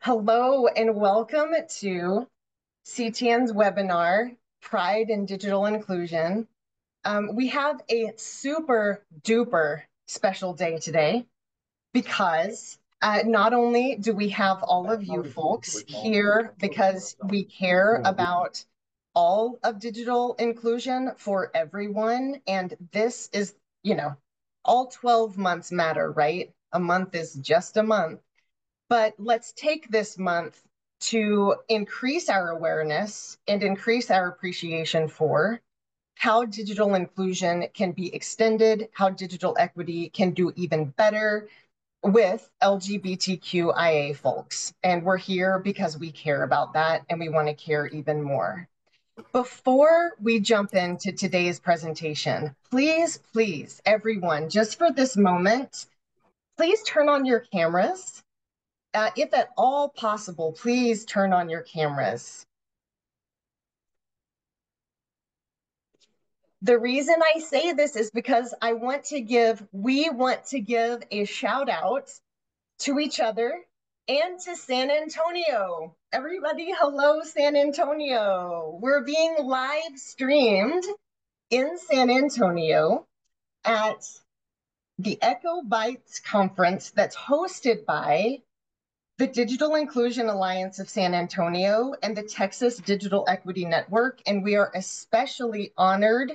Hello and welcome to CTN's webinar, Pride in Digital Inclusion. We have a super duper special day today because not only do we have all of you folks here because we care about all of digital inclusion for everyone, and this is, all 12 months matter, right? A month is just a month. But let's take this month to increase our awareness and increase our appreciation for how digital inclusion can be extended, how digital equity can do even better with LGBTQIA folks. And we're here because we care about that and we want to care even more. Before we jump into today's presentation, please, everyone, just for this moment, please turn on your cameras. If at all possible, please turn on your cameras. The reason I say this is because we want to give a shout out to each other and to San Antonio. Everybody, hello, San Antonio. We're being live streamed in San Antonio at the Echo Bytes conference that's hosted by the Digital Inclusion Alliance of San Antonio and the Texas Digital Equity Network. And we are especially honored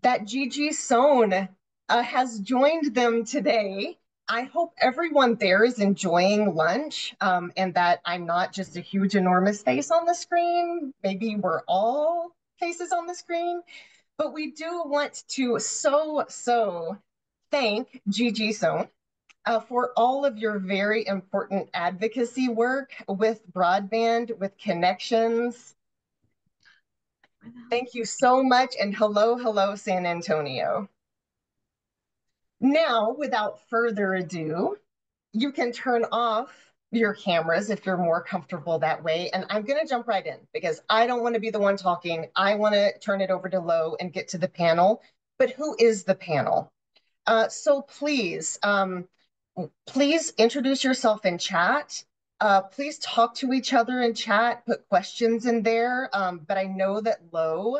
that Gigi Sohn has joined them today. I hope everyone there is enjoying lunch and that I'm not just a huge, enormous face on the screen. Maybe we're all faces on the screen. But we do want to so thank Gigi Sohn for all of your very important advocacy work with broadband, with connections. Thank you so much, and hello, San Antonio. Now, without further ado, you can turn off your cameras if you're more comfortable that way. And I'm going to jump right in because I don't want to be the one talking. I want to turn it over to Lo and get to the panel. But who is the panel? So please introduce yourself in chat. Please talk to each other in chat, put questions in there. But I know that Lo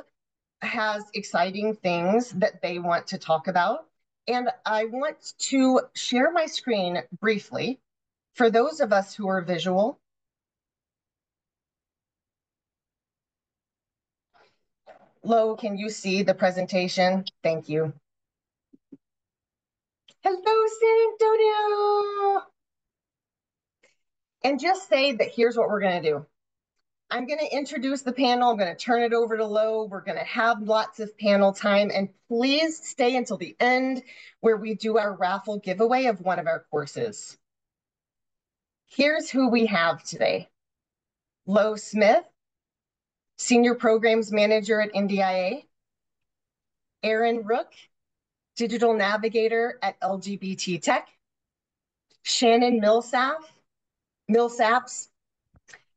has exciting things that they want to talk about. And I want to share my screen briefly for those of us who are visual. Lo, can you see the presentation? Thank you. Hello, San Antonio. And just say that here's what we're going to do. I'm going to introduce the panel. I'm going to turn it over to Lo. We're going to have lots of panel time. And please stay until the end where we do our raffle giveaway of one of our courses. Here's who we have today. Lo Smith, Senior Programs Manager at NDIA. Aaron Rook, Digital Navigator at LGBT Tech. Shannon Millsaps,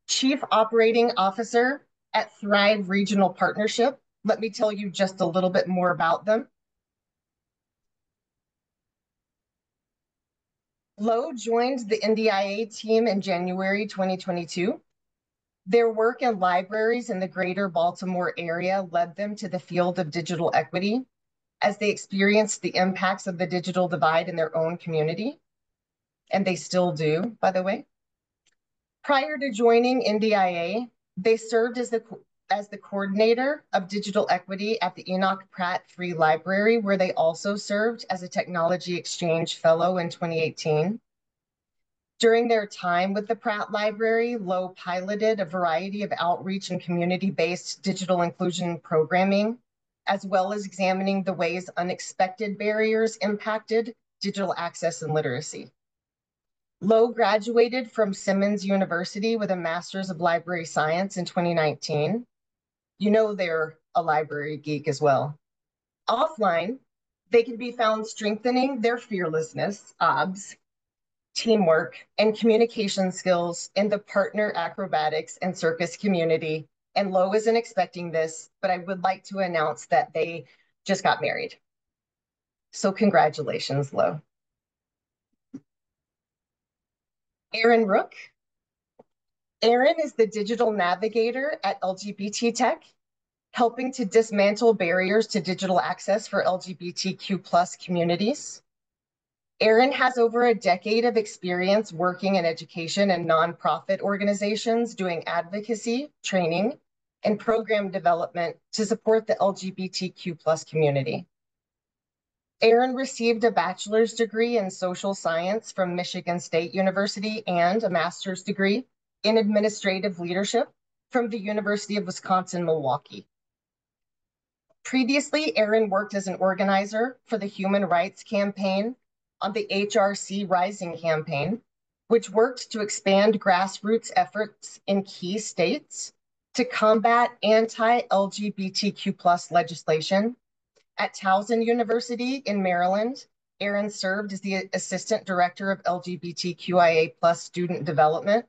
Chief Operating Officer at Thrive Regional Partnership. Let me tell you just a little bit more about them. Lo joined the NDIA team in January 2022. Their work in libraries in the greater Baltimore area led them to the field of digital equity as they experienced the impacts of the digital divide in their own community. And they still do, by the way. Prior to joining NDIA, they served as the coordinator of digital equity at the Enoch Pratt Free Library, where they also served as a technology exchange fellow in 2018. During their time with the Pratt Library, Lo piloted a variety of outreach and community-based digital inclusion programming, as well as examining the ways unexpected barriers impacted digital access and literacy. Lo graduated from Simmons University with a Master's of Library Science in 2019. You know they're a library geek as well. Offline, they can be found strengthening their fearlessness, OBS, teamwork, and communication skills in the partner acrobatics and circus community. And Lo isn't expecting this, but I would like to announce that they just got married. So congratulations, Lo. Aaron Rook, Erin is the digital navigator at LGBT Tech, helping to dismantle barriers to digital access for LGBTQ plus communities. Erin has over a decade of experience working in education and nonprofit organizations doing advocacy, training, and program development to support the LGBTQ plus community. Erin received a bachelor's degree in social science from Michigan State University and a master's degree in administrative leadership from the University of Wisconsin-Milwaukee. Previously, Erin worked as an organizer for the Human Rights Campaign on the HRC Rising campaign, which worked to expand grassroots efforts in key states to combat anti-LGBTQ plus legislation. At Towson University in Maryland, Erin served as the Assistant Director of LGBTQIA plus student development,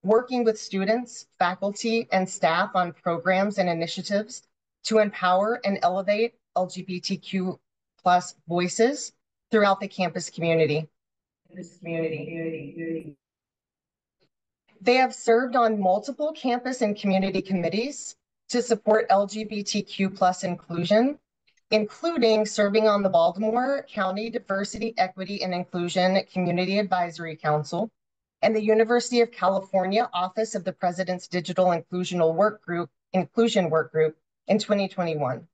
working with students, faculty, and staff on programs and initiatives to empower and elevate LGBTQ plus voices throughout the campus community. They have served on multiple campus and community committees to support LGBTQ plus inclusion, including serving on the Baltimore County Diversity, Equity, and Inclusion Community Advisory Council and the University of California Office of the President's Digital Inclusion Work Group in 2021.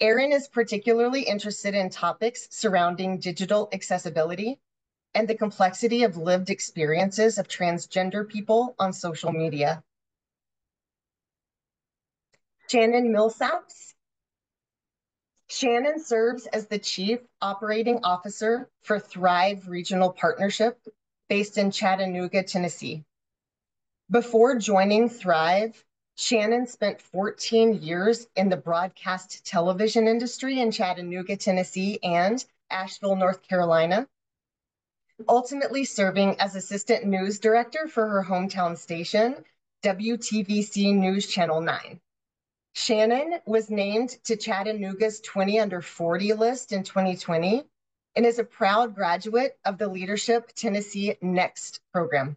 Erin is particularly interested in topics surrounding digital accessibility and the complexity of lived experiences of transgender people on social media. Shannon Millsaps. Shannon serves as the Chief Operating Officer for Thrive Regional Partnership based in Chattanooga, Tennessee. Before joining Thrive, Shannon spent 14 years in the broadcast television industry in Chattanooga, Tennessee, and Asheville, North Carolina, ultimately serving as Assistant News Director for her hometown station, WTVC News Channel 9. Shannon was named to Chattanooga's 20 Under 40 list in 2020 and is a proud graduate of the Leadership Tennessee Next program.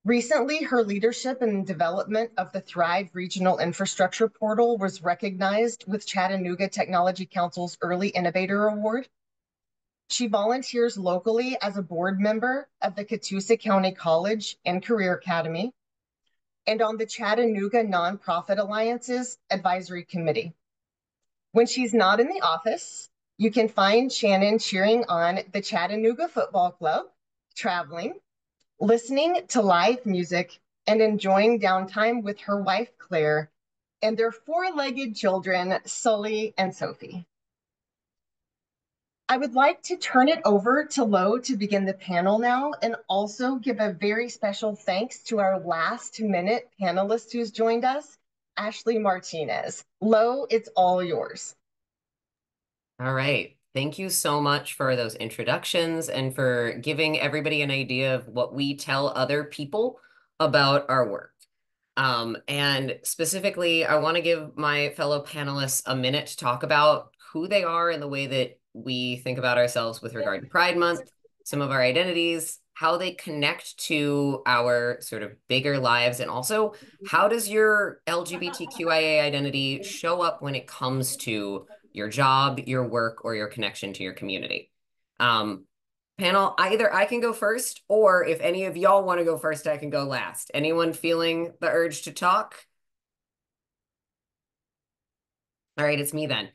Recently, her leadership and development of the Thrive Regional Infrastructure Portal was recognized with Chattanooga Technology Council's Early Innovator Award. She volunteers locally as a board member of the Catoosa County College and Career Academy and on the Chattanooga Nonprofit Alliance's Advisory Committee. When she's not in the office, you can find Shannon cheering on the Chattanooga Football Club, traveling, listening to live music, and enjoying downtime with her wife, Claire, and their four-legged children, Sully and Sophie. I would like to turn it over to Lo to begin the panel now and also give a very special thanks to our last-minute panelist who's joined us, Ashley Martinez. Lo, it's all yours. All right. Thank you so much for those introductions and for giving everybody an idea of what we tell other people about our work. And specifically, I want to give my fellow panelists a minute to talk about who they are and the way that we think about ourselves with regard to Pride Month, some of our identities, how they connect to our sort of bigger lives, and also how does your LGBTQIA identity show up when it comes to your job, your work, or your connection to your community. Panel, either I can go first, or if any of y'all want to go first, I can go last. Anyone feeling the urge to talk? All right, it's me then.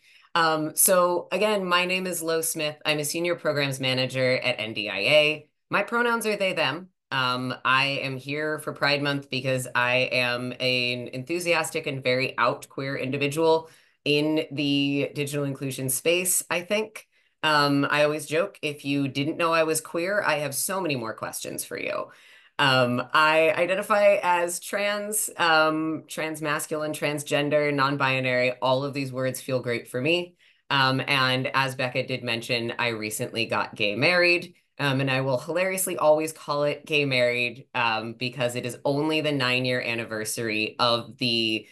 So again, my name is Lo Smith. I'm a senior programs manager at NDIA. My pronouns are they, them. I am here for Pride Month because I am an enthusiastic and very out queer individual in the digital inclusion space, I think. I always joke, if you didn't know I was queer, I have so many more questions for you. I identify as trans, transmasculine, transgender, non-binary. All of these words feel great for me. And as Becca did mention, I recently got gay married. And I will hilariously always call it gay married because it is only the 9-year anniversary of the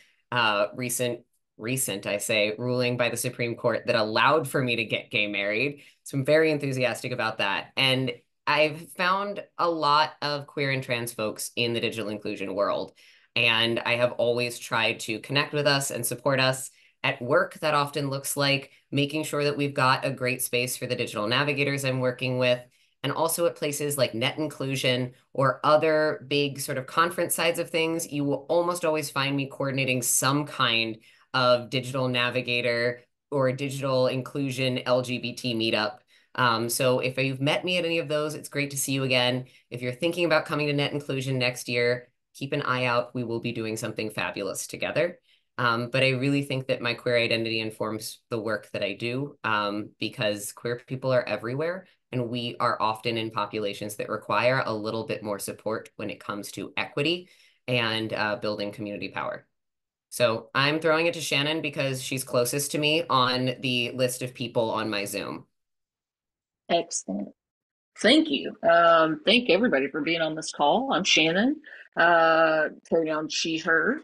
recent, I say, ruling by the Supreme Court that allowed for me to get gay married. So I'm very enthusiastic about that. And I've found a lot of queer and trans folks in the digital inclusion world, and I have always tried to connect with us and support us. At work, that often looks like making sure that we've got a great space for the digital navigators I'm working with, and also at places like Net Inclusion or other big sort of conference sides of things, you will almost always find me coordinating some kind of digital navigator or digital inclusion LGBT meetup. So if you've met me at any of those, it's great to see you again. If you're thinking about coming to Net Inclusion next year, keep an eye out. We will be doing something fabulous together. But I really think that my queer identity informs the work that I do, because queer people are everywhere, and we are often in populations that require a little bit more support when it comes to equity and building community power. So I'm throwing it to Shannon because she's closest to me on the list of people on my Zoom. Excellent. Thank you. Thank everybody for being on this call. I'm Shannon, pronoun she, her.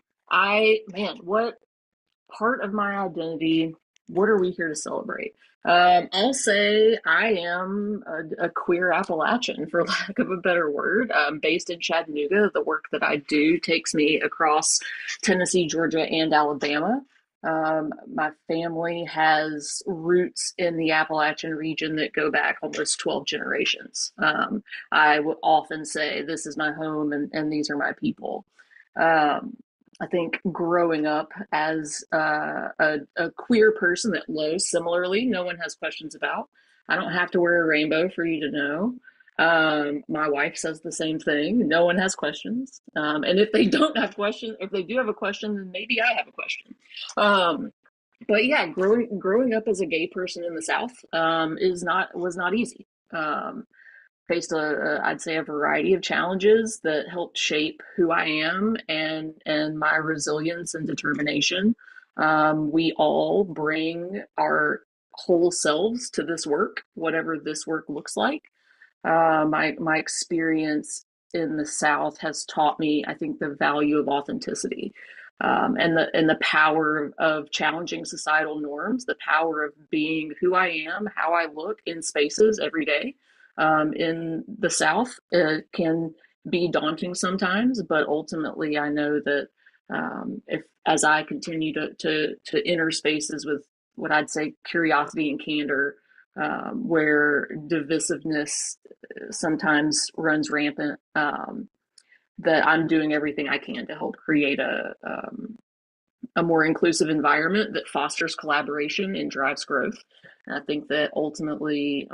What part of my identity, what are we here to celebrate? I'll say I am a queer Appalachian, for lack of a better word. Based in Chattanooga, the work that I do takes me across Tennessee, Georgia, and Alabama. My family has roots in the Appalachian region that go back almost 12 generations. I will often say, this is my home and these are my people. I think growing up as a queer person that Lowe's, similarly, no one has questions about. I don't have to wear a rainbow for you to know. My wife says the same thing. No one has questions. And if they don't have questions, if they do have a question, then maybe I have a question. But yeah, growing up as a gay person in the South was not easy. Faced I'd say a variety of challenges that helped shape who I am and my resilience and determination. We all bring our whole selves to this work, whatever this work looks like. My experience in the South has taught me, I think, the value of authenticity, and the power of challenging societal norms, the power of being who I am, how I look in spaces every day. In the South, it can be daunting sometimes, but ultimately, I know that if as I continue to enter spaces with what I'd say curiosity and candor, where divisiveness sometimes runs rampant, that I'm doing everything I can to help create a more inclusive environment that fosters collaboration and drives growth. And I think that ultimately,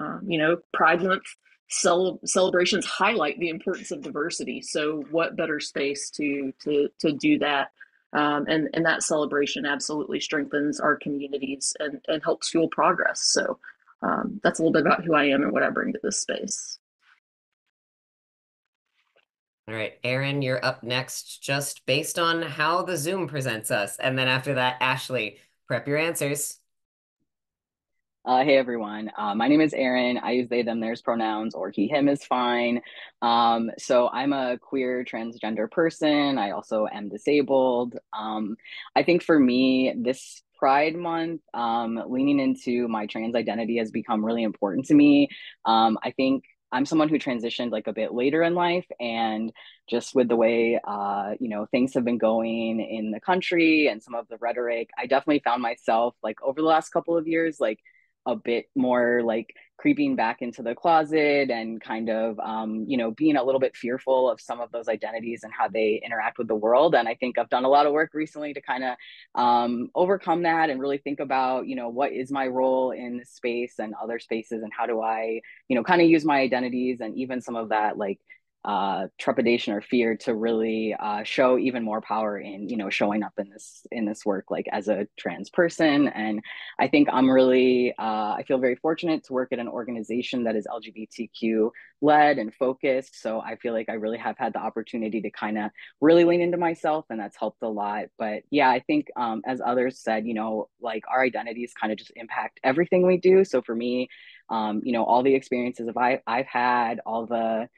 Pride Month celebrations highlight the importance of diversity. So, what better space to do that? And that celebration absolutely strengthens our communities and helps fuel progress. So, that's a little bit about who I am and what I bring to this space. All right, Aaron, you're up next, just based on how the Zoom presents us. And then after that, Ashley, prep your answers. Hey everyone, my name is Aaron. I use they, them, theirs pronouns, or he, him is fine. So I'm a queer transgender person. I also am disabled. I think for me, this Pride Month, leaning into my trans identity has become really important to me. I think I'm someone who transitioned like a bit later in life, and just with the way things have been going in the country and some of the rhetoric, I definitely found myself like over the last couple of years like a bit more like creeping back into the closet and kind of being a little bit fearful of some of those identities and how they interact with the world. And I think I've done a lot of work recently to kind of overcome that and really think about what is my role in this space and other spaces, and how do I kind of use my identities and even some of that like trepidation or fear to really show even more power in showing up in this work like as a trans person. And I think I'm really I feel very fortunate to work at an organization that is LGBTQ led and focused, so I feel like I really have had the opportunity to kind of really lean into myself, and that's helped a lot. But yeah, I think as others said, like our identities kind of just impact everything we do. So for me, all the experiences I've had, all the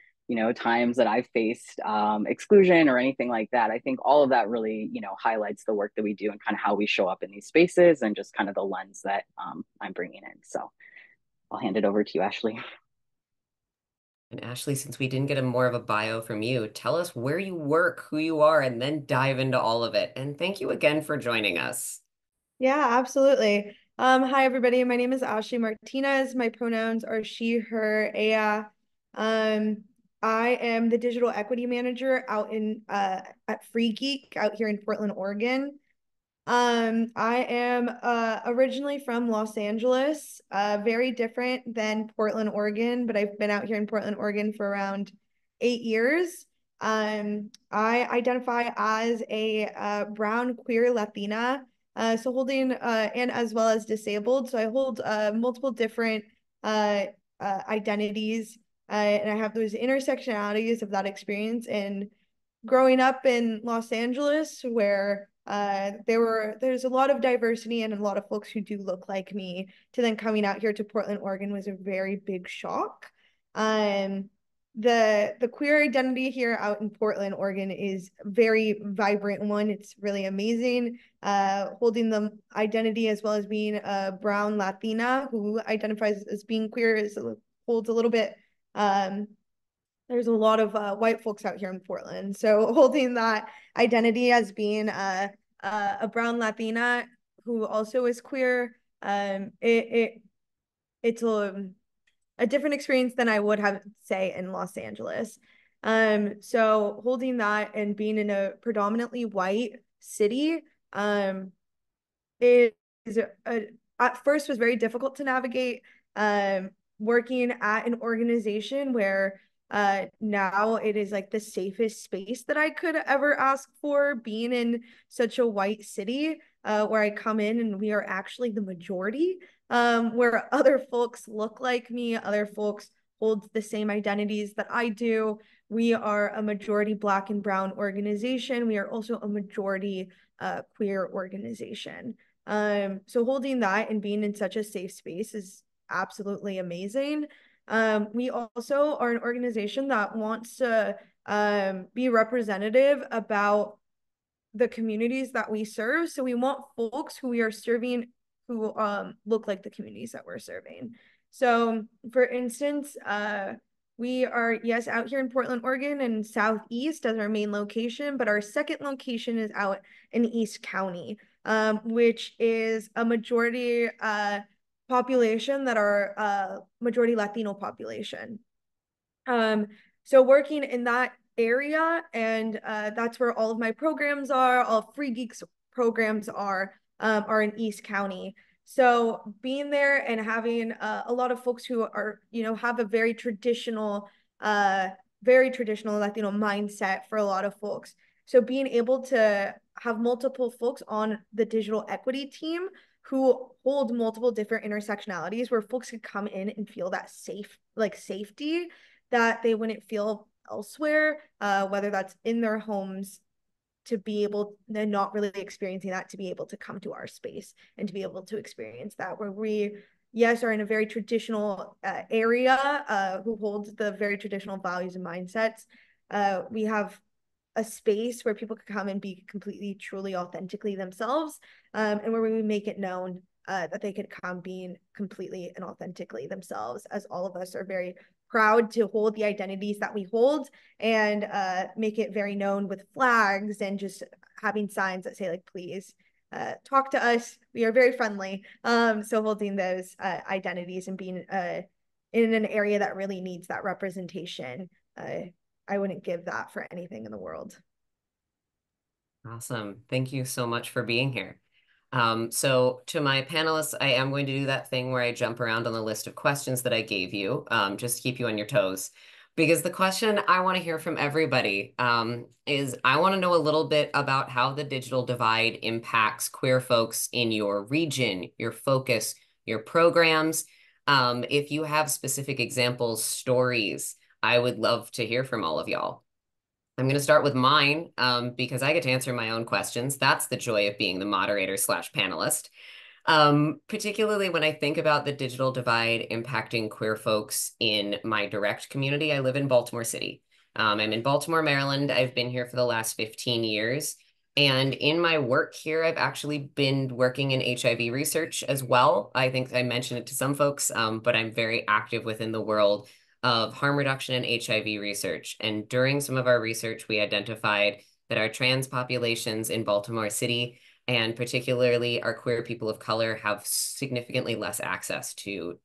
times that I've faced exclusion or anything like that, I think all of that really, highlights the work that we do and kind of how we show up in these spaces and just kind of the lens that I'm bringing in. So I'll hand it over to you, Ashley. And Ashley, since we didn't get a more of a bio from you, tell us where you work, who you are, and then dive into all of it. And thank you again for joining us. Yeah, absolutely. Hi, everybody. My name is Ashley Martinez. My pronouns are she, her, aya. I am the digital equity manager out in at Free Geek out here in Portland, Oregon. I am originally from Los Angeles, very different than Portland, Oregon, but I've been out here in Portland, Oregon for around 8 years. I identify as a brown queer Latina, so holding and as well as disabled. So I hold multiple different identities, and I have those intersectionalities of that experience. And growing up in Los Angeles, where there's a lot of diversity and a lot of folks who do look like me, to then coming out here to Portland, Oregon was a very big shock. The queer identity here out in Portland, Oregon is very vibrant one. It's really amazing. Holding the identity as well as being a brown Latina who identifies as being queer holds a little bit there's a lot of white folks out here in Portland. So holding that identity as being a brown Latina who also is queer, it's a different experience than I would have, say, in Los Angeles. So holding that and being in a predominantly white city, it is at first was very difficult to navigate. Working at an organization where now it is like the safest space that I could ever ask for, being in such a white city where I come in and we are actually the majority, where other folks look like me, other folks hold the same identities that I do. We are a majority Black and brown organization. We are also a majority queer organization. So holding that and being in such a safe space is absolutely amazing. We also are an organization that wants to be representative about the communities that we serve. So we want folks who we are serving who look like the communities that we're serving. So for instance, we are, yes, out here in Portland, Oregon and Southeast as our main location, but our second location is out in East County, which is a majority population that are majority Latino population. So working in that area, and that's where all of my programs are, all Free Geeks programs are in East County. So being there and having a lot of folks who are, have a very traditional Latino mindset for a lot of folks. So being able to have multiple folks on the digital equity team who hold multiple different intersectionalities where folks could come in and feel that safety that they wouldn't feel elsewhere, whether that's in their homes, to be able, they're not really experiencing that, to be able to come to our space and to be able to experience that, where we, yes, are in a very traditional area who holds the very traditional values and mindsets. We have a space where people could come and be completely, truly, authentically themselves, and where we make it known that they could come being completely and authentically themselves, as all of us are very proud to hold the identities that we hold, and make it very known with flags and just having signs that say, like, please talk to us. We are very friendly. So holding those identities and being in an area that really needs that representation, I wouldn't give that for anything in the world. Awesome. Thank you so much for being here. So to my panelists, I am going to do that thing where I jump around on the list of questions that I gave you, just to keep you on your toes. Because the question I want to hear from everybody is, I want to know a little bit about how the digital divide impacts queer folks in your region, your focus, your programs. If you have specific examples, stories, I would love to hear from all of y'all. I'm going to start with mine because I get to answer my own questions. That's the joy of being the moderator / panelist. Particularly when I think about the digital divide impacting queer folks in my direct community. I live in Baltimore City. I'm in Baltimore, Maryland. I've been here for the last 15 years. And in my work here, I've actually been working in HIV research as well. I think I mentioned it to some folks, but I'm very active within the world of harm reduction and HIV research. And during some of our research, we identified that our trans populations in Baltimore City, and particularly our queer people of color, have significantly less access to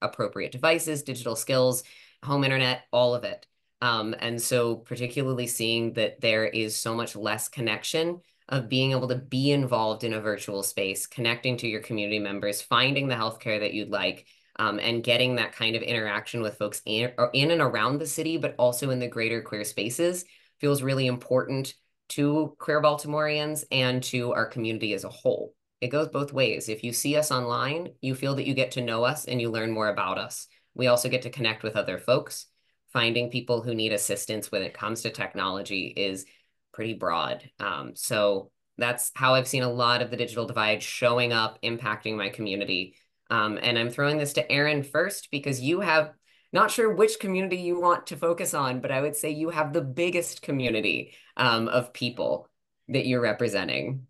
appropriate devices, digital skills, home internet, all of it. And so particularly seeing that there is so much less connection of being able to be involved in a virtual space, connecting to your community members, finding the healthcare that you'd like, and getting that kind of interaction with folks in and around the city, but also in the greater queer spaces, feels really important to queer Baltimoreans and to our community as a whole. It goes both ways. If you see us online, you feel that you get to know us and you learn more about us. We also get to connect with other folks. Finding people who need assistance when it comes to technology is pretty broad. So that's how I've seen a lot of the digital divide showing up, impacting my community. And I'm throwing this to Erin first because you have, not sure which community you want to focus on, but I would say you have the biggest community of people that you're representing.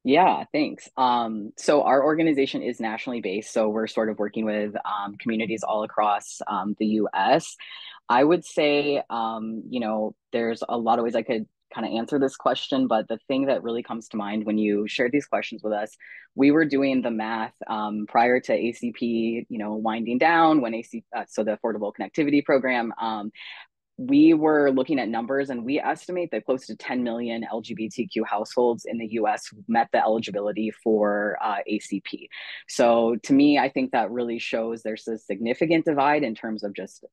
Yeah, thanks. So our organization is nationally based, so we're sort of working with communities all across the US. I would say, there's a lot of ways I could kind of answer this question, but the thing that really comes to mind when you shared these questions with us, we were doing the math prior to ACP, winding down when so the Affordable Connectivity Program. We were looking at numbers and we estimate that close to 10 million LGBTQ households in the US met the eligibility for ACP. So to me, I think that really shows there's a significant divide in terms of just,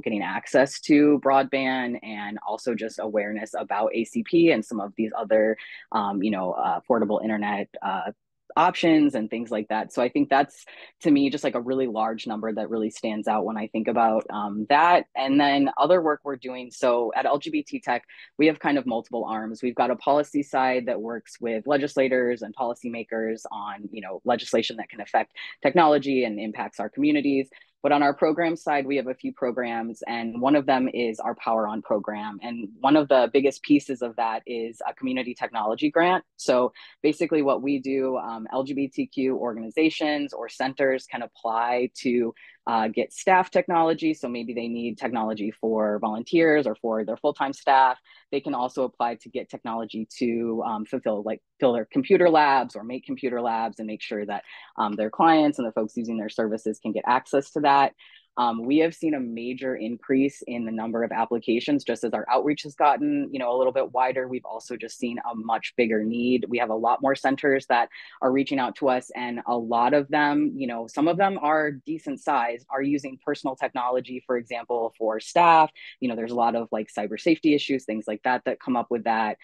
getting access to broadband and also just awareness about ACP and some of these other, affordable internet options and things like that. So I think that's, to me, just like a really large number that really stands out when I think about that. And then other work we're doing. So at LGBT Tech, we have kind of multiple arms. We've got a policy side that works with legislators and policymakers on, legislation that can affect technology and impacts our communities. But on our program side, we have a few programs, and one of them is our Power On program. And one of the biggest pieces of that is a community technology grant. So basically what we do, LGBTQ organizations or centers can apply to get staff technology. So maybe they need technology for volunteers or for their full-time staff. They can also apply to get technology to fill their computer labs or make computer labs and make sure that their clients and the folks using their services can get access to that. We have seen a major increase in the number of applications just as our outreach has gotten, a little bit wider. We've also just seen a much bigger need. We have a lot more centers that are reaching out to us, and a lot of them, some of them are decent size, are using personal technology, for example, for staff. There's a lot of like cyber safety issues, things like that come up with that.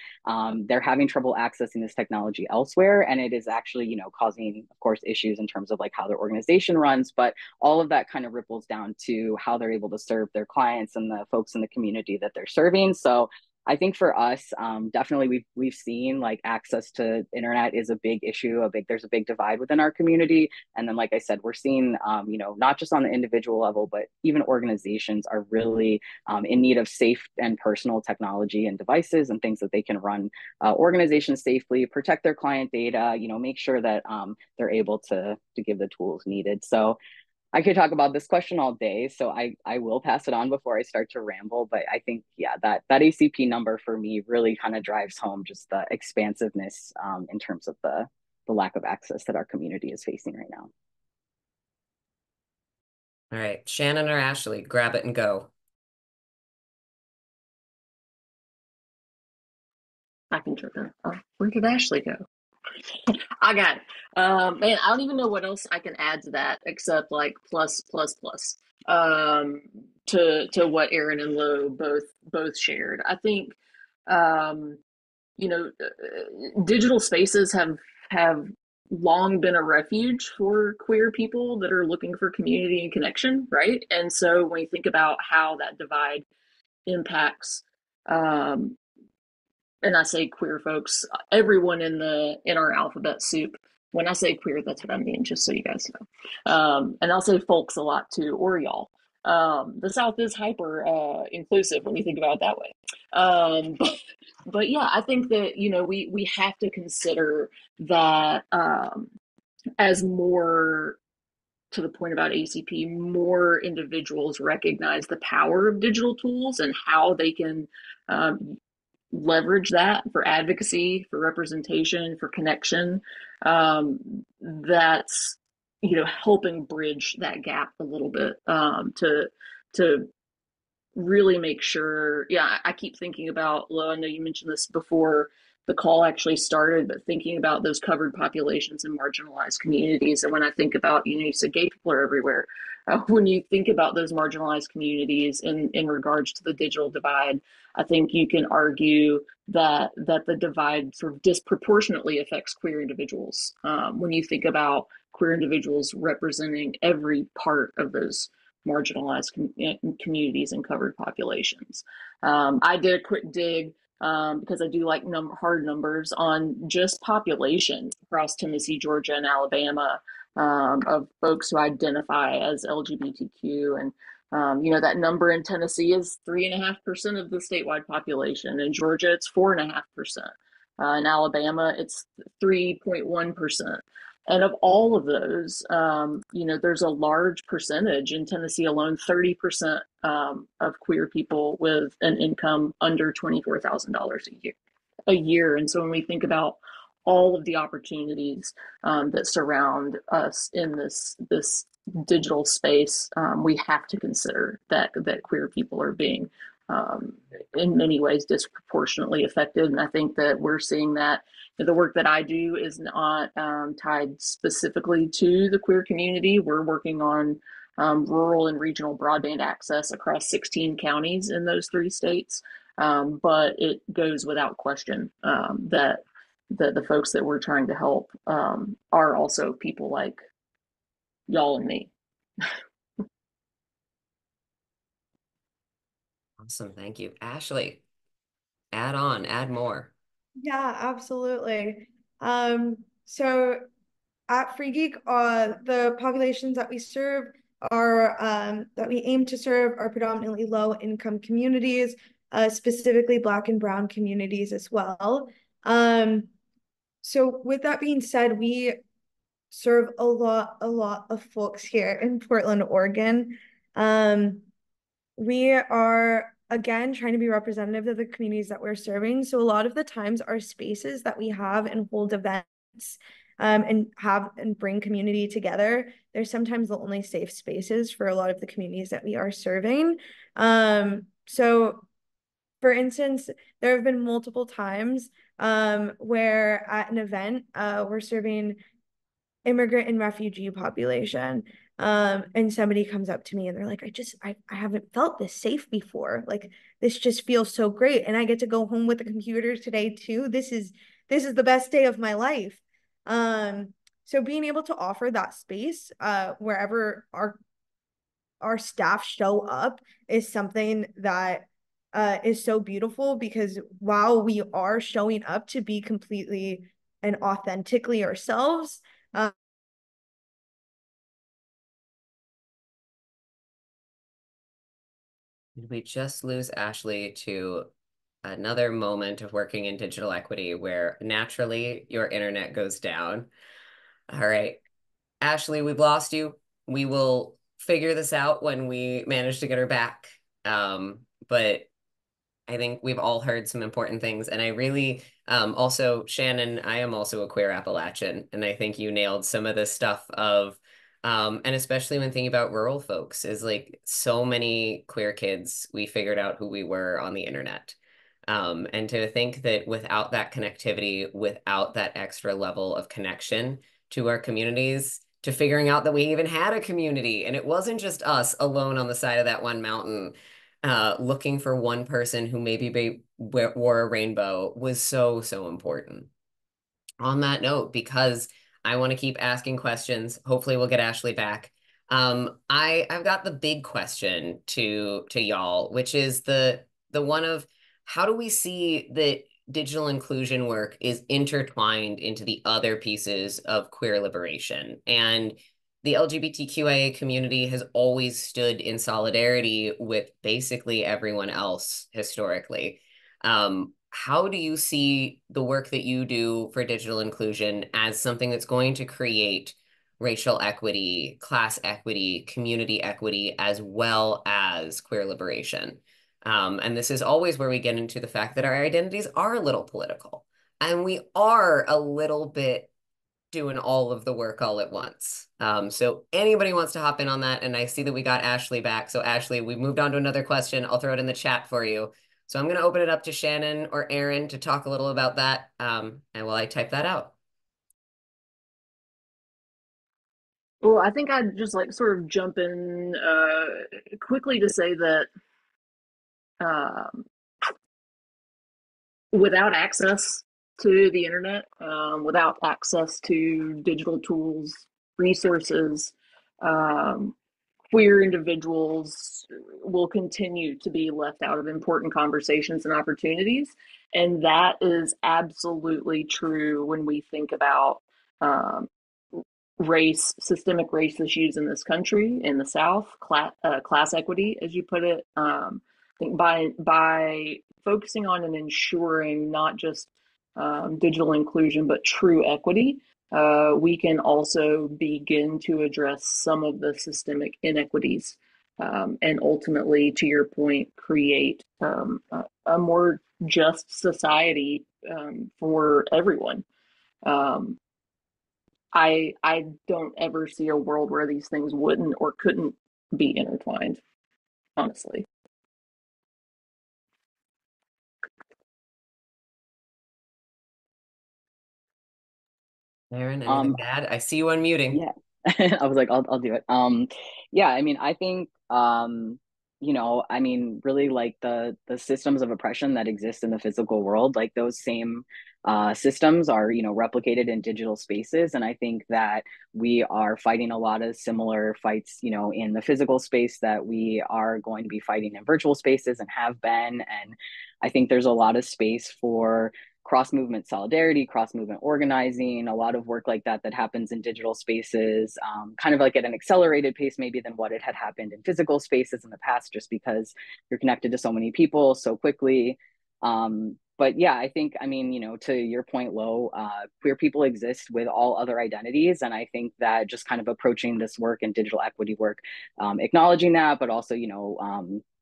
They're having trouble accessing this technology elsewhere, and it is actually, causing, of course, issues in terms of like how their organization runs, but all of that kind of ripples down to how they're able to serve their clients and the folks in the community that they're serving. So I think for us, definitely we've seen like access to internet is a big issue. There's a big divide within our community. And then, like I said, we're seeing, not just on the individual level, but even organizations are really in need of safe and personal technology and devices and things that they can run organizations safely, protect their client data, make sure that they're able to give the tools needed. So I could talk about this question all day, so I will pass it on before I start to ramble. But I think, yeah, that ACP number for me really kind of drives home just the expansiveness in terms of the lack of access that our community is facing right now. All right, Shannon or Ashley, grab it and go. I can jump in. Oh, where did Ashley go? I got it. Man, I don't even know what else I can add to that except like plus to what Erin and Lo both shared. I think digital spaces have long been a refuge for queer people that are looking for community and connection, right? And so when you think about how that divide impacts and I say queer folks, everyone in our alphabet soup. When I say queer, that's what I mean, just so you guys know. And I'll say folks a lot too, or y'all. The South is hyper inclusive when you think about it that way. But yeah, I think that we have to consider that as more to the point about ACP, more individuals recognize the power of digital tools and how they can leverage that for advocacy, for representation, for connection. That's, you know, helping bridge that gap a little bit, to really make sure. Yeah, I keep thinking about, Lo, I know you mentioned this before the call actually started, but thinking about those covered populations and marginalized communities. And when I think about, you know, you said gay people are everywhere. When you think about those marginalized communities in regards to the digital divide, I think you can argue that the divide sort of disproportionately affects queer individuals. When you think about queer individuals representing every part of those marginalized communities and covered populations. I did a quick dig because I do like hard numbers on just population across Tennessee, Georgia, and Alabama, of folks who identify as LGBTQ. And, you know, that number in Tennessee is 3.5% of the statewide population. In Georgia, it's 4.5%. In Alabama, it's 3.1%. And of all of those, you know, there's a large percentage in Tennessee alone, 30% of queer people with an income under $24,000 a year. And so when we think about all of the opportunities that surround us in this digital space, we have to consider that queer people are being in many ways disproportionately affected. And I think that we're seeing that the work that I do is not tied specifically to the queer community. We're working on rural and regional broadband access across 16 counties in those 3 states. But it goes without question that the folks that we're trying to help are also people like y'all and me. Awesome. Thank you. Ashley, add more. Yeah, absolutely. So at Free Geek, the populations that we serve are that we aim to serve are predominantly low income communities, specifically Black and Brown communities as well. So with that being said, we serve a lot of folks here in Portland, Oregon. We are, again, trying to be representative of the communities that we're serving. So a lot of the times our spaces that we have and hold events and bring community together, they're sometimes the only safe spaces for a lot of the communities that we are serving. So for instance, there have been multiple times where at an event, we're serving immigrant and refugee population. And somebody comes up to me and they're like, I haven't felt this safe before. Like, this just feels so great. And I get to go home with a computer today too. This is the best day of my life. So being able to offer that space wherever our staff show up is something that is so beautiful, because while we are showing up to be completely and authentically ourselves, did we just lose Ashley to another moment of working in digital equity where naturally your internet goes down? All right, Ashley, we've lost you. We will figure this out when we manage to get her back. But I think we've all heard some important things. And I really, also, Shannon, I am also a queer Appalachian. And I think you nailed some of this stuff of, and especially when thinking about rural folks, is like so many queer kids, we figured out who we were on the internet. And to think that without that connectivity, without that extra level of connection to our communities, to figuring out that we even had a community and it wasn't just us alone on the side of that one mountain, looking for one person who maybe wore a rainbow was so, so important. On that note, because I want to keep asking questions, hopefully we'll get Ashley back. I've got the big question to y'all, which is the one of, how do we see that digital inclusion work is intertwined into the other pieces of queer liberation? And the LGBTQIA community has always stood in solidarity with basically everyone else historically. How do you see the work that you do for digital inclusion as something that's going to create racial equity, class equity, community equity, as well as queer liberation. And this is always where we get into the fact that our identities are a little political, and we are a little bit doing all of the work all at once. So anybody wants to hop in on that, and I see that we got Ashley back. So Ashley, we moved on to another question. I'll throw it in the chat for you. So I'm going to open it up to Shannon or Aaron to talk a little about that. And while I type that out. Well, I think I'd just like sort of jump in quickly to say that um, without access to the internet, without access to digital tools, resources, queer individuals will continue to be left out of important conversations and opportunities. And that is absolutely true when we think about race, systemic race issues in this country, in the South, class equity, as you put it. I think by focusing on and ensuring not just digital inclusion, but true equity, we can also begin to address some of the systemic inequities and ultimately, to your point, create a more just society for everyone. I don't ever see a world where these things wouldn't or couldn't be intertwined, honestly. Aaron, anything to add? I see you unmuting. Yeah. I was like, I'll do it. Yeah, I mean, I think I mean, really like the systems of oppression that exist in the physical world, like those same systems are, replicated in digital spaces. And I think that we are fighting a lot of similar fights, in the physical space that we are going to be fighting in virtual spaces and have been. And I think there's a lot of space for cross-movement solidarity, cross-movement organizing, a lot of work like that that happens in digital spaces, kind of like at an accelerated pace maybe than what it had happened in physical spaces in the past, just because you're connected to so many people so quickly. But yeah, I think, I mean, to your point, Lo, queer people exist with all other identities. And I think that just kind of approaching this work and digital equity work, acknowledging that, but also,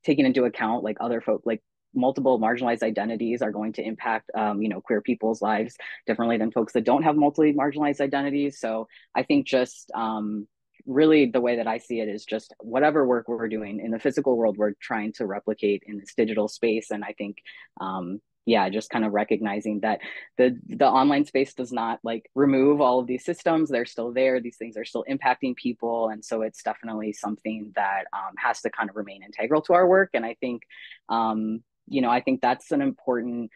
taking into account like other folk, like multiple marginalized identities are going to impact queer people's lives differently than folks that don't have multiply marginalized identities. So I think just really the way that I see it is just whatever work we're doing in the physical world, we're trying to replicate in this digital space. And I think yeah, just kind of recognizing that the online space does not like remove all of these systems. They're still there. These things are still impacting people. And so it's definitely something that has to kind of remain integral to our work. And I think I think that's an important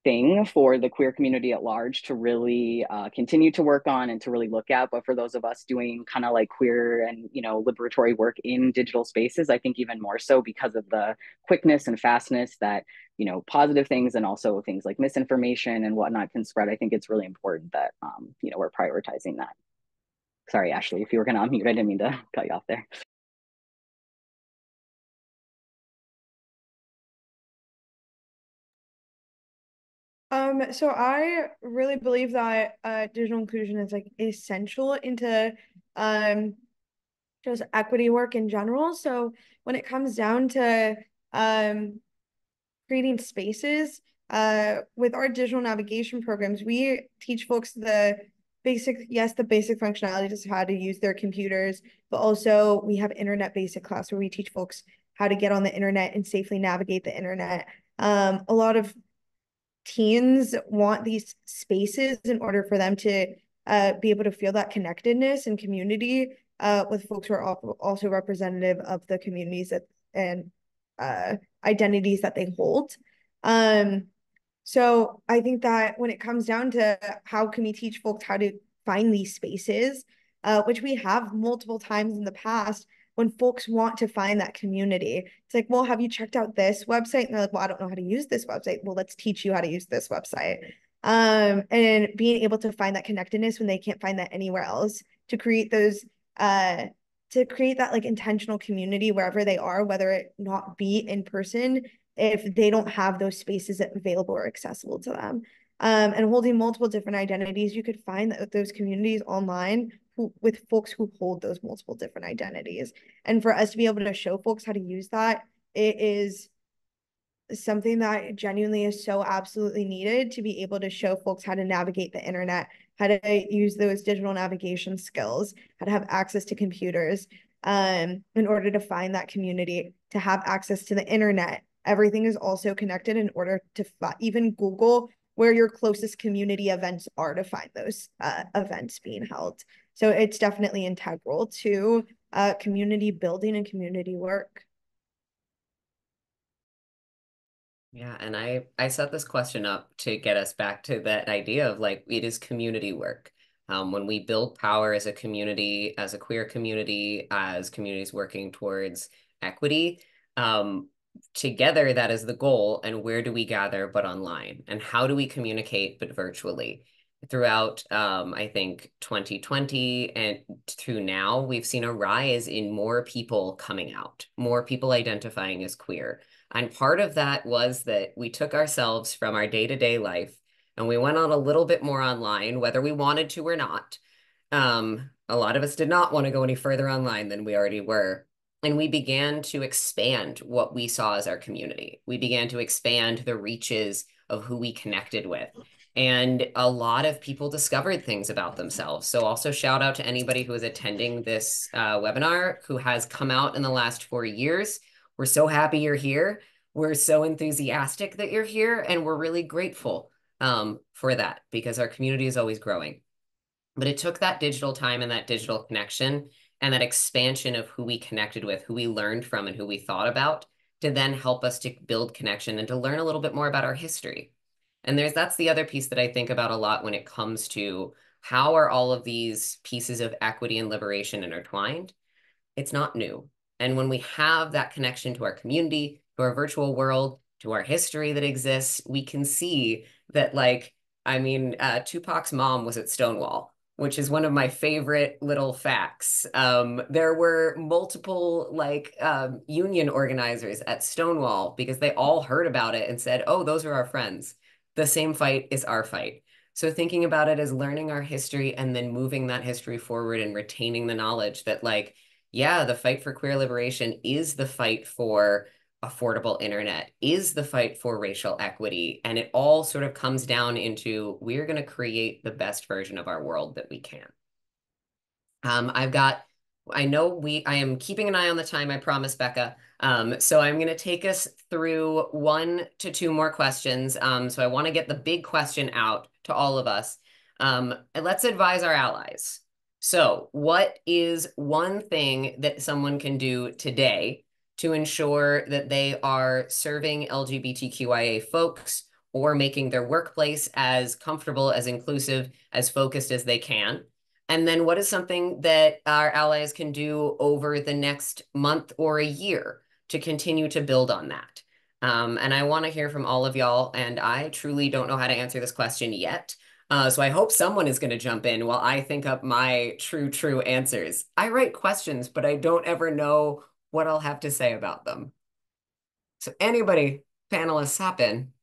thing for the queer community at large to really continue to work on and to really look at. But for those of us doing kind of like queer and, liberatory work in digital spaces, I think even more so because of the quickness and fastness that, positive things and also things like misinformation and whatnot can spread. I think it's really important that, we're prioritizing that. Sorry, Ashley, if you were going to unmute, I didn't mean to cut you off there. So I really believe that digital inclusion is like essential into just equity work in general. So when it comes down to creating spaces with our digital navigation programs, we teach folks the basic functionalities of how to use their computers, but also we have internet basic class where we teach folks how to get on the internet and safely navigate the internet. A lot of teens want these spaces in order for them to be able to feel that connectedness and community with folks who are also representative of the communities and identities that they hold. So I think that when it comes down to how can we teach folks how to find these spaces, which we have multiple times in the past, when folks want to find that community, it's like, well, have you checked out this website? And they're like, well, I don't know how to use this website. Well, let's teach you how to use this website. And being able to find that connectedness when they can't find that anywhere else, to create those, to create that like intentional community wherever they are, whether it not be in person, if they don't have those spaces available or accessible to them. And holding multiple different identities, you could find those communities online with folks who hold those multiple different identities. And for us to be able to show folks how to use that, it is something that genuinely is so absolutely needed to be able to show folks how to navigate the internet, how to use those digital navigation skills, how to have access to computers, in order to find that community, to have access to the internet. Everything is also connected in order to even Google where your closest community events are to find those events being held. So it's definitely integral to community building and community work. Yeah, and I set this question up to get us back to that idea of like it is community work. When we build power as a community, as a queer community, as communities working towards equity, together that is the goal. And where do we gather but online? And how do we communicate but virtually? Throughout, I think 2020 and through now, we've seen a rise in more people coming out, more people identifying as queer. And part of that was that we took ourselves from our day-to-day life and we went on a little bit more online, whether we wanted to or not. A lot of us did not want to go any further online than we already were. And we began to expand what we saw as our community. We began to expand the reaches of who we connected with. And a lot of people discovered things about themselves. So also shout out to anybody who is attending this webinar who has come out in the last 4 years. We're so happy you're here. We're so enthusiastic that you're here, and we're really grateful for that because our community is always growing. But it took that digital time and that digital connection and that expansion of who we connected with, who we learned from, and who we thought about to then help us to build connection and to learn a little bit more about our history. And that's the other piece that I think about a lot when it comes to how are all of these pieces of equity and liberation intertwined? It's not new. And when we have that connection to our community, to our virtual world, to our history that exists, we can see that, like, I mean, Tupac's mom was at Stonewall, which is one of my favorite little facts. There were multiple union organizers at Stonewall because they all heard about it and said, oh, those are our friends. The same fight is our fight. So thinking about it as learning our history and then moving that history forward and retaining the knowledge that like, yeah, the fight for queer liberation is the fight for affordable internet, is the fight for racial equity. And it all sort of comes down into we're going to create the best version of our world that we can. I am keeping an eye on the time, I promise, Becca. So I'm going to take us through 1 to 2 more questions. So I want to get the big question out to all of us. And let's advise our allies. So what is one thing that someone can do today to ensure that they are serving LGBTQIA folks or making their workplace as comfortable, as inclusive, as focused as they can? And then what is something that our allies can do over the next month or a year to continue to build on that? And I want to hear from all of y'all, and I truly don't know how to answer this question yet. So I hope someone is going to jump in while I think up my true answers. I write questions, but I don't ever know what I'll have to say about them. So anybody, panelists, hop in.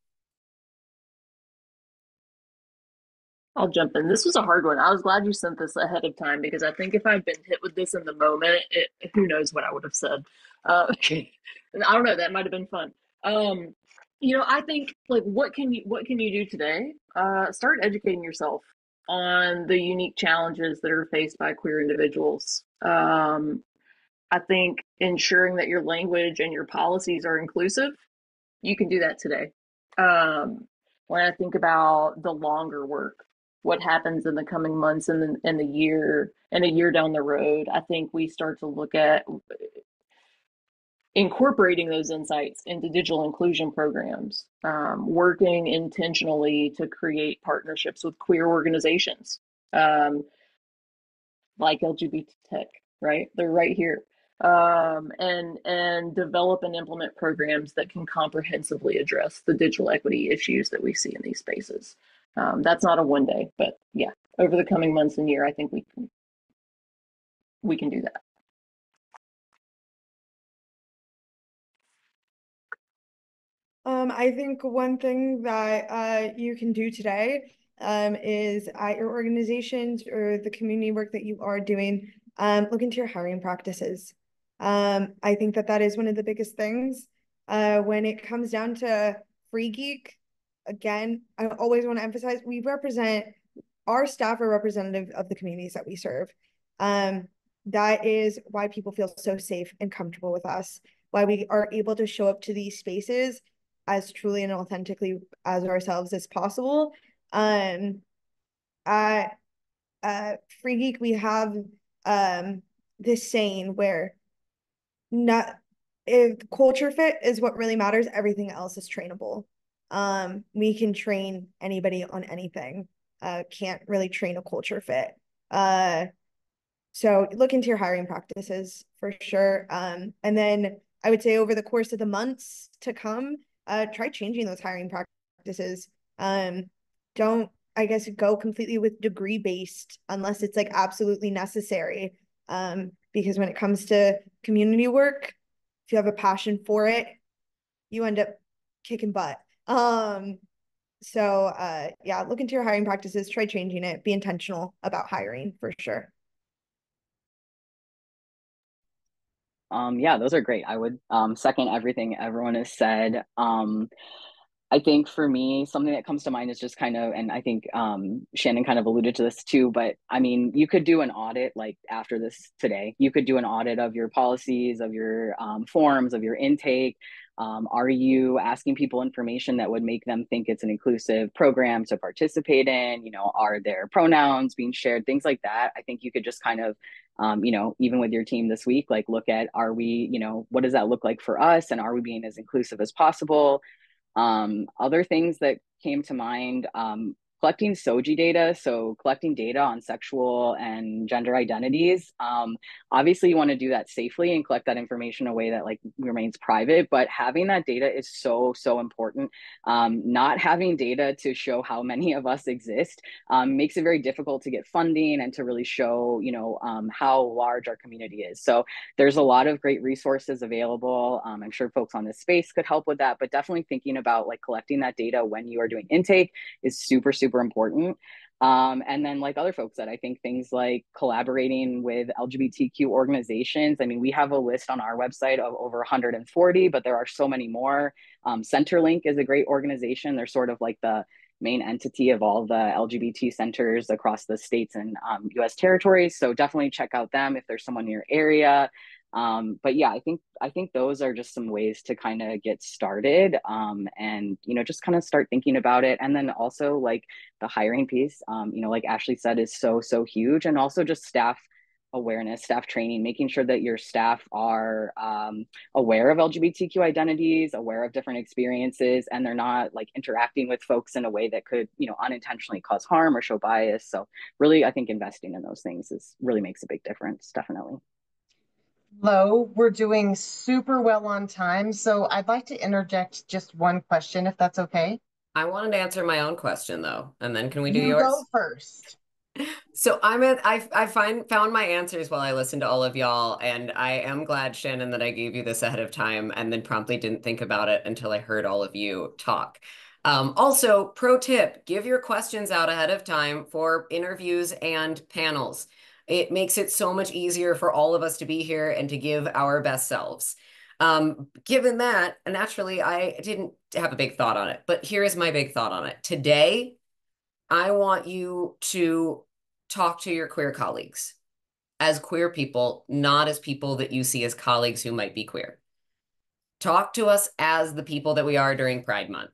I'll jump in. This was a hard one. I was glad you sent this ahead of time because I think if I'd been hit with this in the moment, who knows what I would have said. I don't know. That might have been fun. I think like what can you do today? Start educating yourself on the unique challenges that are faced by queer individuals. I think ensuring that your language and your policies are inclusive, you can do that today. When I think about the longer work, what happens in the coming months and a year down the road, I think we start to look at incorporating those insights into digital inclusion programs, working intentionally to create partnerships with queer organizations, like LGBT Tech, right? They're right here. And develop and implement programs that can comprehensively address the digital equity issues that we see in these spaces. That's not a one day, but yeah, over the coming months and year, I think we can do that. I think one thing that you can do today is at your organizations or the community work that you are doing, look into your hiring practices. I think that is one of the biggest things. When it comes down to Free Geek, again, I always want to emphasize our staff are representative of the communities that we serve. That is why people feel so safe and comfortable with us, why we are able to show up to these spaces as truly and authentically as ourselves as possible. At Free Geek, we have this saying where not if culture fit is what really matters, everything else is trainable. We can train anybody on anything. Can't really train a culture fit. So look into your hiring practices for sure. And then I would say over the course of the months to come, try changing those hiring practices. Don't, I guess, go completely with degree based unless it's like absolutely necessary. Because when it comes to community work, if you have a passion for it, you end up kicking butt. So yeah, look into your hiring practices, try changing it, be intentional about hiring for sure. Yeah, those are great. I would second everything everyone has said. I think for me, something that comes to mind is just kind of, and I think Shannon kind of alluded to this too, but I mean, you could do an audit like after this today. You could do an audit of your policies, of your forms, of your intake. Are you asking people information that would make them think it's an inclusive program to participate in? You know, are there pronouns being shared? Things like that. I think you could just kind of, you know, even with your team this week, like look at, are we, you know, what does that look like for us? And are we being as inclusive as possible? Other things that came to mind, collecting SOGI data, so collecting data on sexual and gender identities. Obviously, you want to do that safely and collect that information in a way that like remains private, but having that data is so, so important. Not having data to show how many of us exist makes it very difficult to get funding and to really show, you know, how large our community is. So there's a lot of great resources available. I'm sure folks on this space could help with that, but definitely thinking about like collecting that data when you are doing intake is super, super important. And then like other folks said, I think things like collaborating with LGBTQ organizations. I mean, we have a list on our website of over 140, but there are so many more. Centerlink is a great organization. They're sort of like the main entity of all the LGBT centers across the states and US territories. So definitely check out them if there's someone in your area. But yeah, I think those are just some ways to kind of get started, and you know, just kind of start thinking about it. And then also like the hiring piece, you know, like Ashley said, is so, so huge. And also just staff awareness, staff training, making sure that your staff are aware of LGBTQ identities, aware of different experiences, and they're not like interacting with folks in a way that could, you know, unintentionally cause harm or show bias. So really, I think investing in those things is really makes a big difference, definitely. Lo, we're doing super well on time, so I'd like to interject just one question, if that's okay. I wanted to answer my own question though, and then can we do You yours? go first. So found my answers while I listened to all of y'all, and I am glad, Shannon, that I gave you this ahead of time and then promptly didn't think about it until I heard all of you talk. Also, pro tip, give your questions out ahead of time for interviews and panels. It makes it so much easier for all of us to be here and to give our best selves. Given that, naturally, I didn't have a big thought on it, but here is my big thought on it. Today, I want you to talk to your queer colleagues as queer people, not as people that you see as colleagues who might be queer. Talk to us as the people that we are during Pride Month.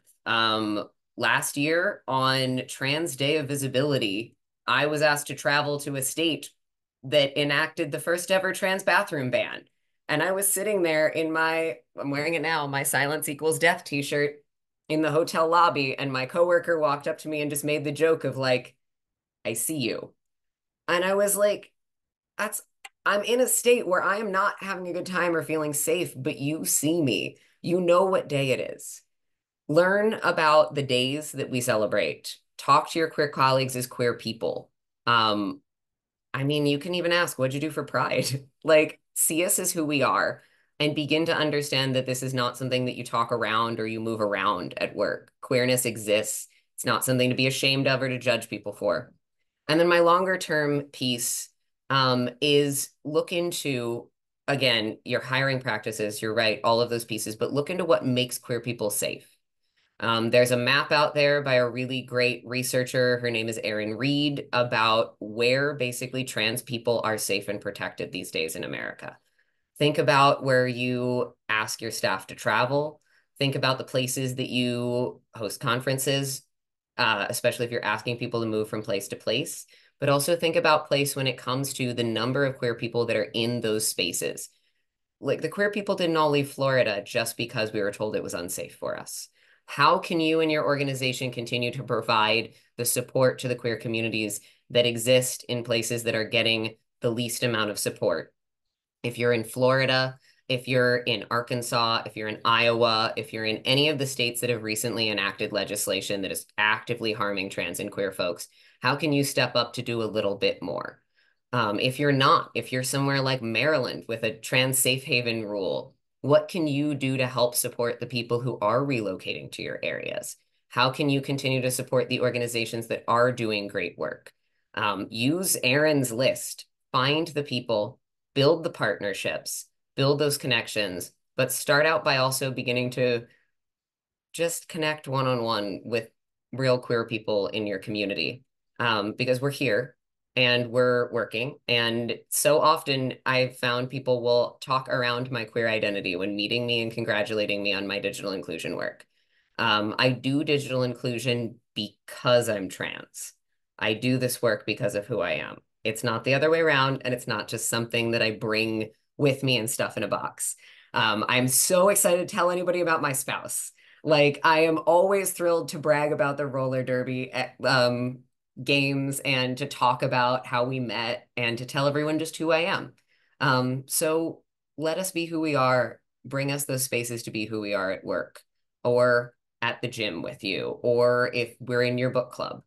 Last year on Trans Day of Visibility, I was asked to travel to a state that enacted the first ever trans bathroom ban. And I was sitting there in I'm wearing it now, my Silence Equals Death t-shirt in the hotel lobby, and my coworker walked up to me and just made the joke of like, I see you. And I was like, I'm in a state where I am not having a good time or feeling safe, but you see me. You know what day it is. Learn about the days that we celebrate. Talk to your queer colleagues as queer people. I mean, you can even ask, what'd you do for Pride? Like, see us as who we are and begin to understand that this is not something that you talk around or you move around at work. Queerness exists. It's not something to be ashamed of or to judge people for. And then my longer term piece is look into, again, your hiring practices, you're right, all of those pieces, but look into what makes queer people safe. There's a map out there by a really great researcher. Her name is Erin Reed, about where basically trans people are safe and protected these days in America. Think about where you ask your staff to travel. Think about the places that you host conferences, especially if you're asking people to move from place to place. But also think about place when it comes to the number of queer people that are in those spaces. Like, the queer people didn't all leave Florida just because we were told it was unsafe for us. How can you and your organization continue to provide the support to the queer communities that exist in places that are getting the least amount of support? If you're in Florida, if you're in Arkansas, if you're in Iowa, if you're in any of the states that have recently enacted legislation that is actively harming trans and queer folks, how can you step up to do a little bit more? If you're not, if you're somewhere like Maryland with a trans safe haven rule, what can you do to help support the people who are relocating to your areas? How can you continue to support the organizations that are doing great work? Use Erin's list, find the people, build the partnerships, build those connections, but start out by also beginning to just connect one-on-one with real queer people in your community, because we're here and we're working. And so often I've found people will talk around my queer identity when meeting me and congratulating me on my digital inclusion work. I do digital inclusion because I'm trans. I do this work because of who I am. It's not the other way around, and it's not just something that I bring with me and stuff in a box. I'm so excited to tell anybody about my spouse. Like, I am always thrilled to brag about the roller derby games and to talk about how we met and to tell everyone just who I am. So let us be who we are. Bring us those spaces to be who we are at work or at the gym with you, or if we're in your book club.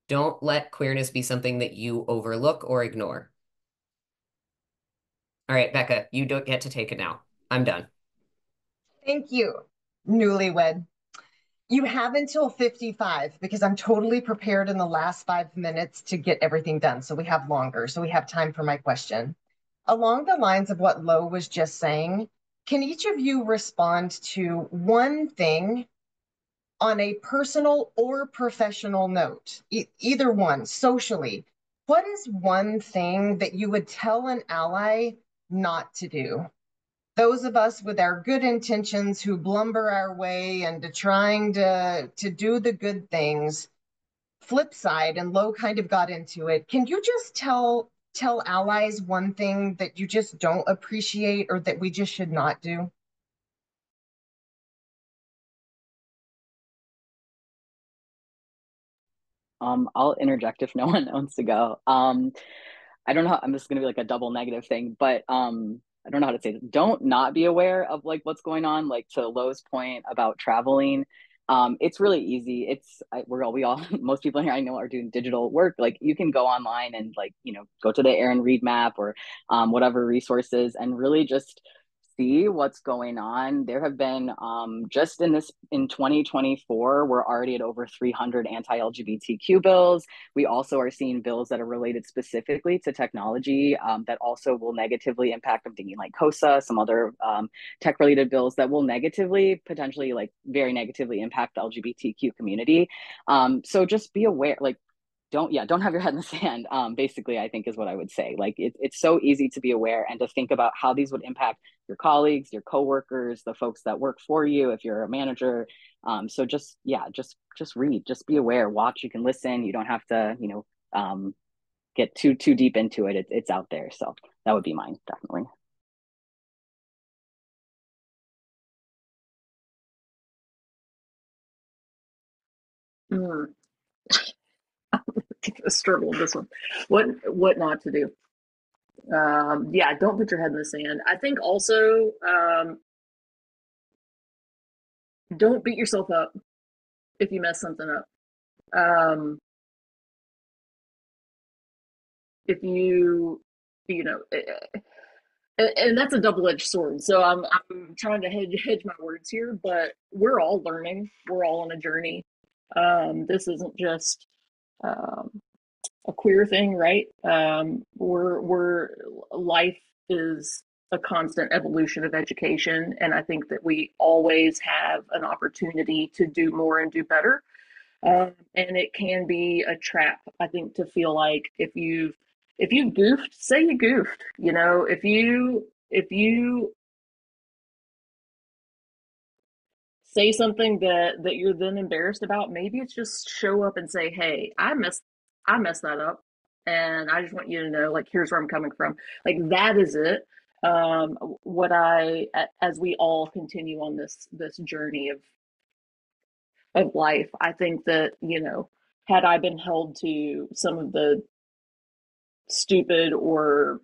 Don't let queerness be something that you overlook or ignore. All right, Becca, you don't get to take it now. I'm done. Thank you, newlywed. You have until 55 because I'm totally prepared in the last 5 minutes to get everything done. So we have longer. So we have time for my question. Along the lines of what Lo was just saying, can each of you respond to one thing on a personal or professional note, either one, socially? What is one thing that you would tell an ally not to do? Those of us with our good intentions who blumber our way into trying to do the good things. Flip side, and Lo kind of got into it. Can you just tell allies one thing that you just don't appreciate or that we just should not do? I'll interject if no one wants to go. I don't know. I'm just gonna be like a double negative thing, but I don't know how to say this. Don't not be aware of like what's going on. Like, to Lo's point about traveling, it's really easy. We all most people here I know are doing digital work. Like, you can go online and, like, go to the Erin Reed map or whatever resources, and really just see what's going on. There have been just in 2024, we're already at over 300 anti-LGBTQ bills. We also are seeing bills that are related specifically to technology that also will negatively impact. I'm thinking like COSA, some other tech related bills that will negatively, potentially like very negatively impact the LGBTQ community. So just be aware, like, don't have your head in the sand, basically, I think, is what I would say. Like, it's so easy to be aware and to think about how these would impact your colleagues, your coworkers, the folks that work for you if you're a manager. So just read, just be aware, watch. You can listen, you don't have to get too deep into it. It's out there. So that would be mine, definitely. Struggle with this one. What not to do? Yeah, don't put your head in the sand. I think also, don't beat yourself up if you mess something up. If you know, and that's a double-edged sword. So I'm trying to hedge my words here, but we're all learning. We're all on a journey. This isn't just a queer thing, right? We're life is a constant evolution of education, and I think that we always have an opportunity to do more and do better. And it can be a trap, I think, to feel like if you goofed, say you goofed. You know, if you say something that you're then embarrassed about, maybe it's just show up and say, hey, I messed that up, and I just want you to know, like, here's where I'm coming from. Like, that is it. What I As we all continue on this journey of life, I think that, you know, had I been held to some of the stupid or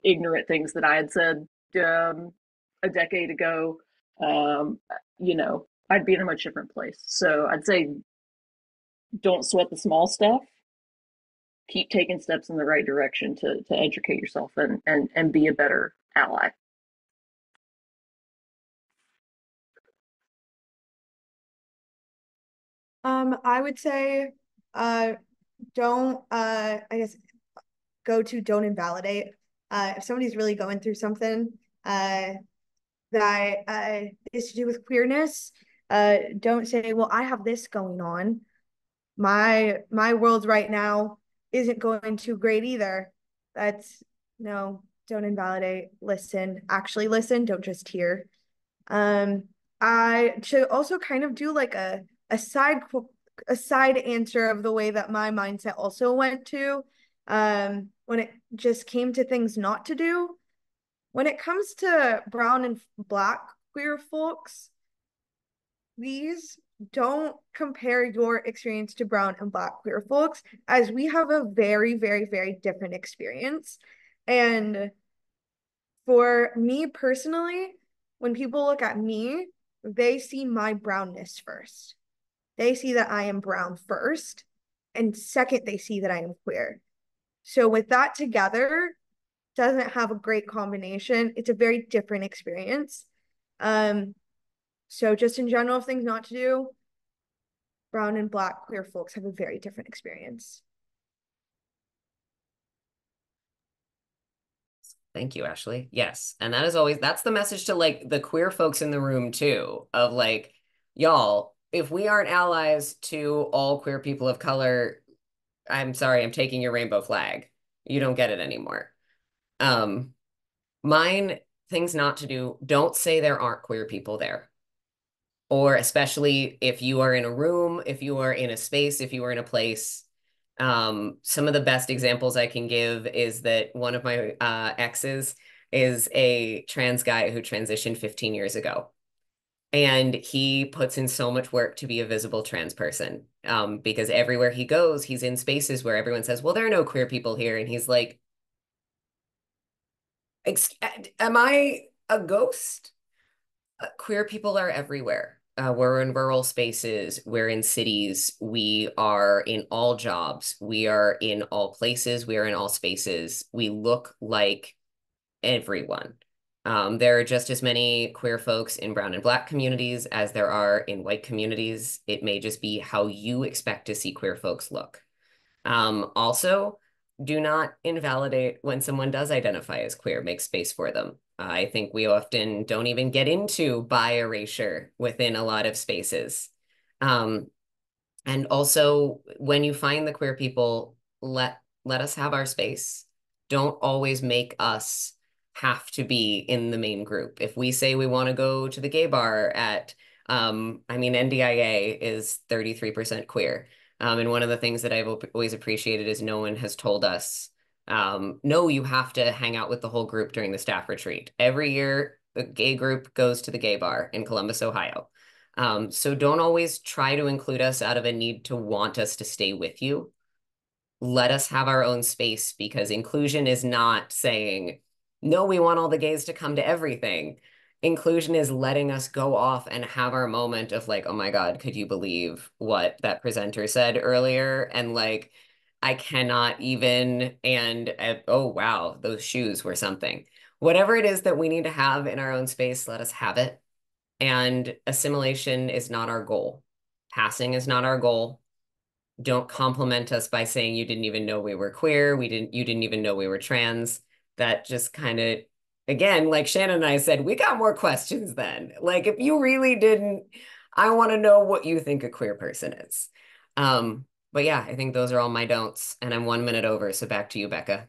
ignorant things that I had said a decade ago, um, you know, I'd be in a much different place. So I'd say don't sweat the small stuff. Keep taking steps in the right direction to educate yourself and be a better ally. I would say, don't, I guess, don't invalidate. If somebody's really going through something, that is to do with queerness, don't say, well, I have this going on. My world right now isn't going too great either. That's No, don't invalidate. Listen, actually listen, don't just hear. I should also kind of do like a side a side answer of the way that my mindset also went to when it just came to things not to do. When it comes to brown and black queer folks, please don't compare your experience to brown and black queer folks, as we have a very, very, very different experience. And for me personally, when people look at me, they see my brownness first. They see that I am brown first. And second, they see that I am queer. So with that together, doesn't have a great combination. It's a very different experience. So just in general, things not to do, brown and black queer folks have a very different experience. Thank you, Ashley. Yes. And that's the message to like the queer folks in the room too, of like, y'all, if we aren't allies to all queer people of color, I'm sorry, I'm taking your rainbow flag. You don't get it anymore. Mine, things not to do, don't say there aren't queer people there. Or especially if you are in a room, if you are in a space, if you are in a place. Some of the best examples I can give is that one of my exes is a trans guy who transitioned 15 years ago. And he puts in so much work to be a visible trans person because everywhere he goes, he's in spaces where everyone says, well, there are no queer people here. And he's like, am I a ghost? Queer people are everywhere. We're in rural spaces, we're in cities, we are in all jobs, we are in all places, we are in all spaces. We look like everyone. There are just as many queer folks in brown and black communities as there are in white communities. It may just be how you expect to see queer folks look. Also, do not invalidate when someone does identify as queer, make space for them. I think we often don't even get into bi erasure within a lot of spaces. And also, when you find the queer people, let us have our space. Don't always make us have to be in the main group. If we say we want to go to the gay bar at, I mean, NDIA is 33% queer. And one of the things that I've always appreciated is no one has told us, no, you have to hang out with the whole group during the staff retreat. Every year, the gay group goes to the gay bar in Columbus, Ohio. So don't always try to include us out of a need to want us to stay with you. Let us have our own space, because inclusion is not saying, no, we want all the gays to come to everything. Inclusion is letting us go off and have our moment of like, oh my God, could you believe what that presenter said earlier? And like, I cannot even, and oh wow, those shoes were something. Whatever it is that we need to have in our own space, let us have it. And assimilation is not our goal. Passing is not our goal. Don't compliment us by saying you didn't even know we were queer. You didn't even know we were trans. That just kind of, again, like Shannon and I said, we got more questions then. Like if you really didn't, I want to know what you think a queer person is. But yeah, I think those are all my don'ts, and I'm 1 minute over. So back to you, Becca.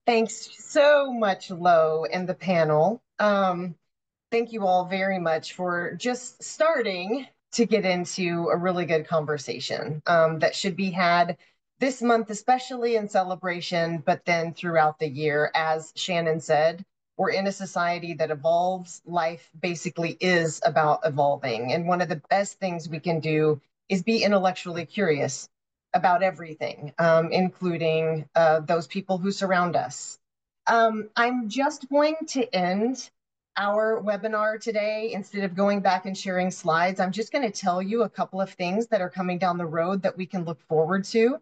Thanks so much, Lo, and the panel. Thank you all very much for just starting to get into a really good conversation that should be had this month, especially in celebration, but then throughout the year. As Shannon said, we're in a society that evolves. Life basically is about evolving. And one of the best things we can do is be intellectually curious about everything, including those people who surround us. I'm just going to end our webinar today. Instead of going back and sharing slides, I'm just going to tell you a couple of things that are coming down the road that we can look forward to.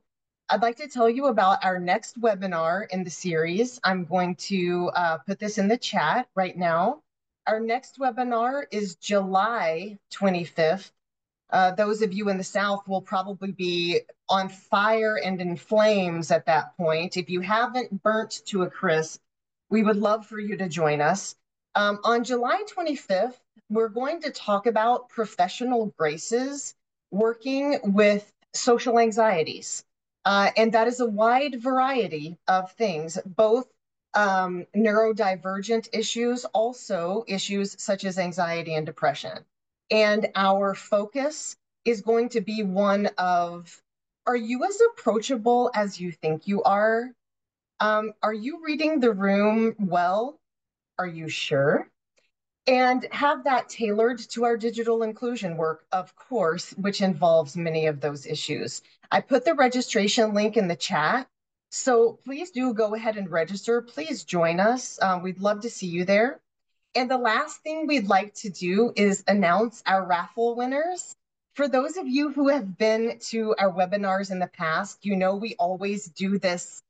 I'd like to tell you about our next webinar in the series. I'm going to put this in the chat right now. Our next webinar is July 25th. Those of you in the South will probably be on fire and in flames at that point. If you haven't burnt to a crisp, we would love for you to join us. On July 25th, we're going to talk about professional graces working with social anxieties. And that is a wide variety of things, both neurodivergent issues, also issues such as anxiety and depression. And our focus is going to be one of, are you as approachable as you think you are? Are you reading the room well? Are you sure? And have that tailored to our digital inclusion work, of course, which involves many of those issues. I put the registration link in the chat, so please do go ahead and register. Please join us. We'd love to see you there. And the last thing we'd like to do is announce our raffle winners. For those of you who have been to our webinars in the past, you know we always do this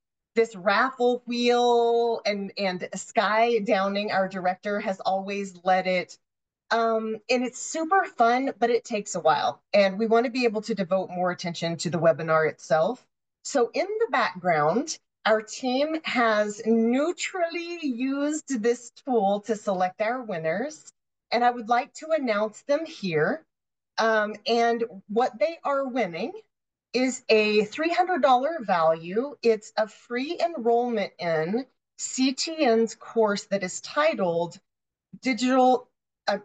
raffle wheel, and Sky Downing, our director, has always led it. And it's super fun, but it takes a while. And we want to be able to devote more attention to the webinar itself. So in the background, our team has neutrally used this tool to select our winners, and I would like to announce them here. And what they are winning is a $300 value. It's a free enrollment in CTN's course that is titled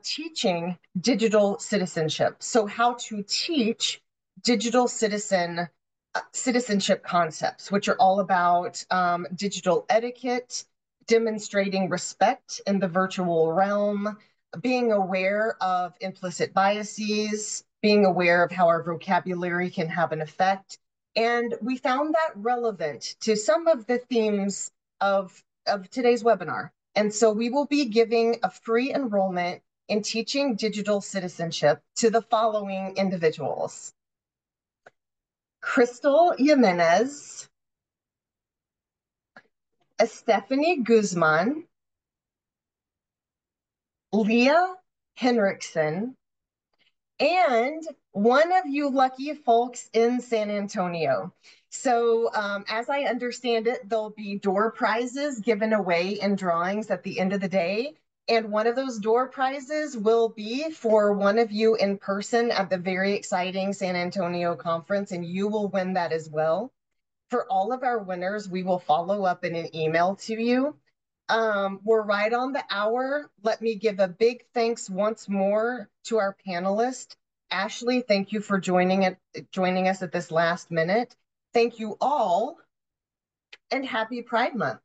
Teaching Digital Citizenship. So how to teach digital citizenship concepts, which are all about digital etiquette, demonstrating respect in the virtual realm, being aware of implicit biases, being aware of how our vocabulary can have an effect. And we found that relevant to some of the themes of today's webinar. And so we will be giving a free enrollment in teaching digital citizenship to the following individuals: Crystal Jimenez, Stephanie Guzman, Leah Henriksen, and one of you lucky folks in San Antonio. So as I understand it, there'll be door prizes given away in drawings at the end of the day. And one of those door prizes will be for one of you in person at the very exciting San Antonio conference, and you will win that as well. For all of our winners, we will follow up in an email to you. We're right on the hour. Let me give a big thanks once more to our panelists. Ashley, thank you for joining us at this last minute. Thank you all, and happy Pride Month.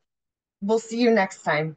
We'll see you next time.